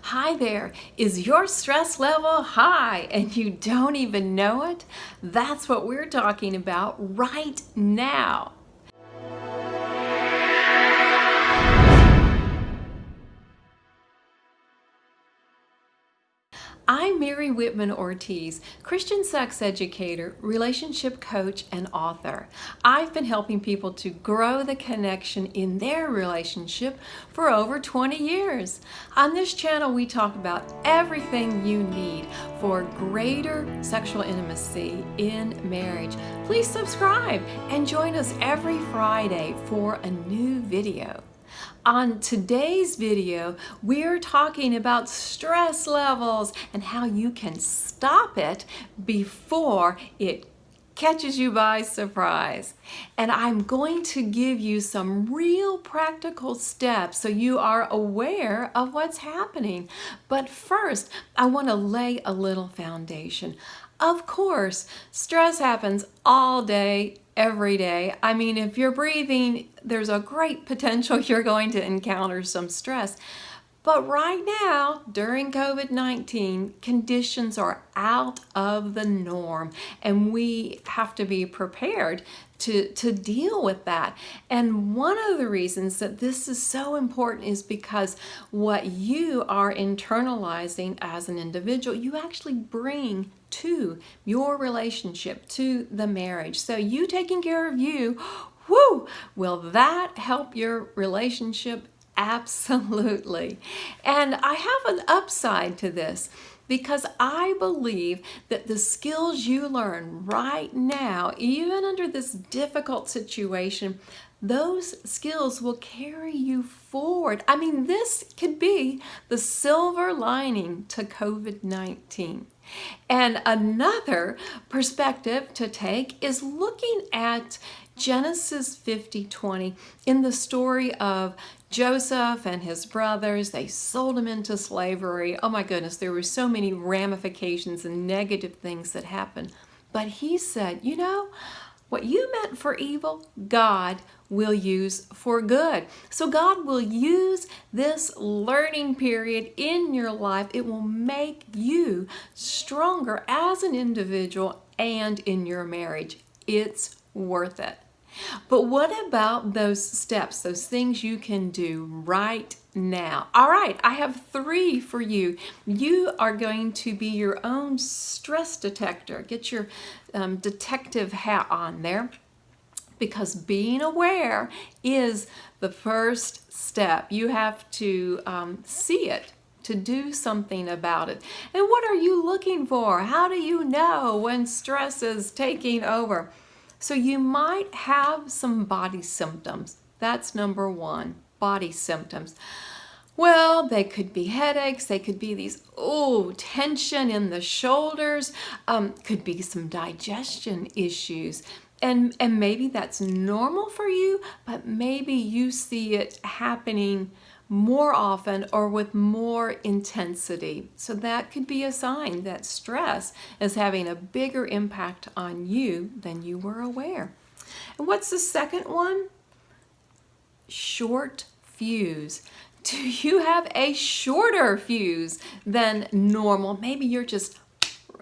Hi there. Is your stress level high and you don't even know it? That's what we're talking about right now. I'm Mary Whitman Ortiz, Christian sex educator, relationship coach, and author. I've been helping people to grow the connection in their relationship for over 20 years. On this channel, we talk about everything you need for greater sexual intimacy in marriage. Please subscribe and join us every Friday for a new video. On today's video, we're talking about stress levels and how you can stop it before it catches you by surprise. And I'm going to give you some real practical steps so you are aware of what's happening. But first, I want to lay a little foundation. Of course, stress happens all day, every day. I mean, if you're breathing, there's a great potential you're going to encounter some stress. But right now, during COVID-19, conditions are out of the norm, and we have to be prepared to deal with that. And one of the reasons that this is so important is because what you are internalizing as an individual, you actually bring to your relationship, to the marriage. So you taking care of you, whoo, will that help your relationship? Absolutely. And I have an upside to this because I believe that the skills you learn right now, even under this difficult situation, those skills will carry you forward. I mean, this could be the silver lining to COVID-19. And another perspective to take is looking at Genesis 50:20 in the story of Joseph and his brothers. They sold him into slavery. Oh my goodness, there were so many ramifications and negative things that happened. But he said, you know, what you meant for evil, God will use for good. So God will use this learning period in your life. It will make you stronger as an individual and in your marriage. It's worth it. But what about those steps, those things you can do right now? All right, I have 3 for you. You are going to be your own stress detector. Get your detective hat on there, because being aware is the first step. You have to see it, to do something about it. And what are you looking for? How do you know when stress is taking over? So you might have some body symptoms. That's number 1, body symptoms. Well, they could be headaches, they could be these, tension in the shoulders, could be some digestion issues. And maybe that's normal for you, but maybe you see it happening more often or with more intensity. So that could be a sign that stress is having a bigger impact on you than you were aware. And what's the second one? Short fuse. Do you have a shorter fuse than normal? Maybe you're just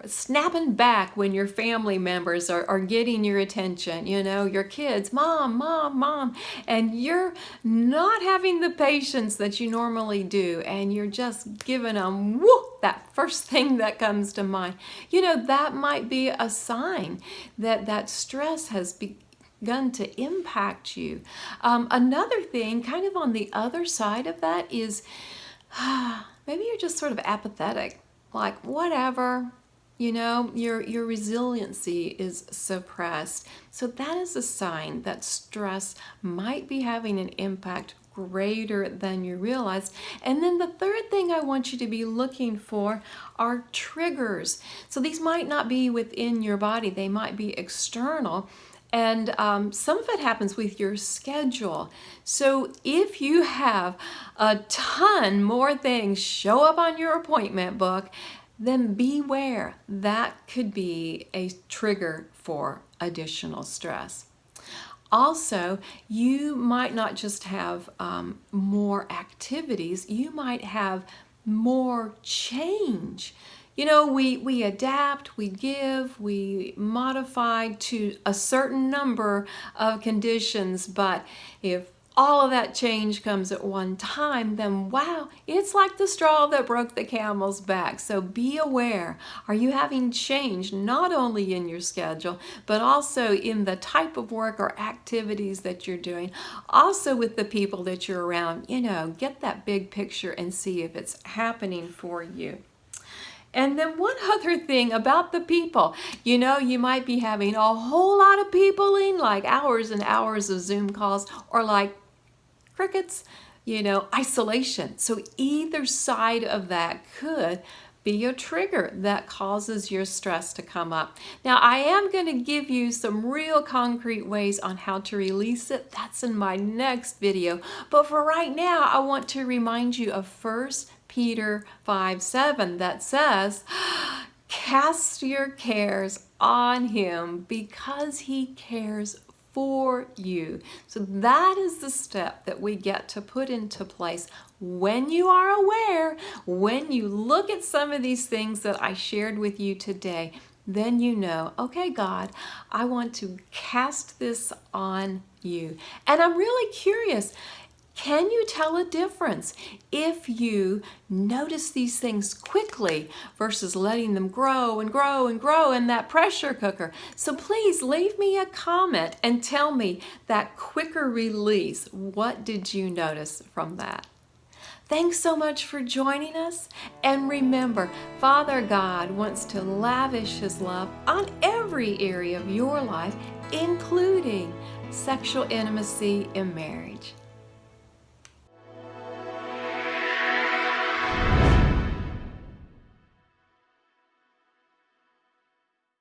snapping back when your family members are getting your attention, you know, your kids, mom, mom, mom, and you're not having the patience that you normally do, and you're just giving them that first thing that comes to mind. You know, that might be a sign that that stress has begun to impact you. Another thing, kind of on the other side of that, is maybe you're just sort of apathetic, like whatever. You know, your resiliency is suppressed. So that is a sign that stress might be having an impact greater than you realize. And then the third thing I want you to be looking for are triggers. So these might not be within your body, they might be external. And some of it happens with your schedule. So if you have a ton more things show up on your appointment book, then beware. That could be a trigger for additional stress. Also, you might not just have more activities, you might have more change. You know, we adapt, we give, we modify to a certain number of conditions, but if all of that change comes at one time, then wow, it's like the straw that broke the camel's back. So be aware. Are you having change not only in your schedule, but also in the type of work or activities that you're doing? Also with the people that you're around, you know, get that big picture and see if it's happening for you. And then one other thing about the people, you know, you might be having a whole lot of people in, like hours and hours of Zoom calls, or like crickets, you know, isolation. So either side of that could be a trigger that causes your stress to come up. Now, I am going to give you some real concrete ways on how to release it. That's in my next video. But for right now, I want to remind you of 1 Peter 5:7 that says, cast your cares on him because he cares for you. So that is the step that we get to put into place when you are aware, when you look at some of these things that I shared with you today, then you know, okay, God, I want to cast this on you. And I'm really curious, can you tell a difference if you notice these things quickly versus letting them grow and grow and grow in that pressure cooker? So please leave me a comment and tell me that quicker release. What did you notice from that? Thanks so much for joining us. And remember, Father God wants to lavish his love on every area of your life, including sexual intimacy in marriage.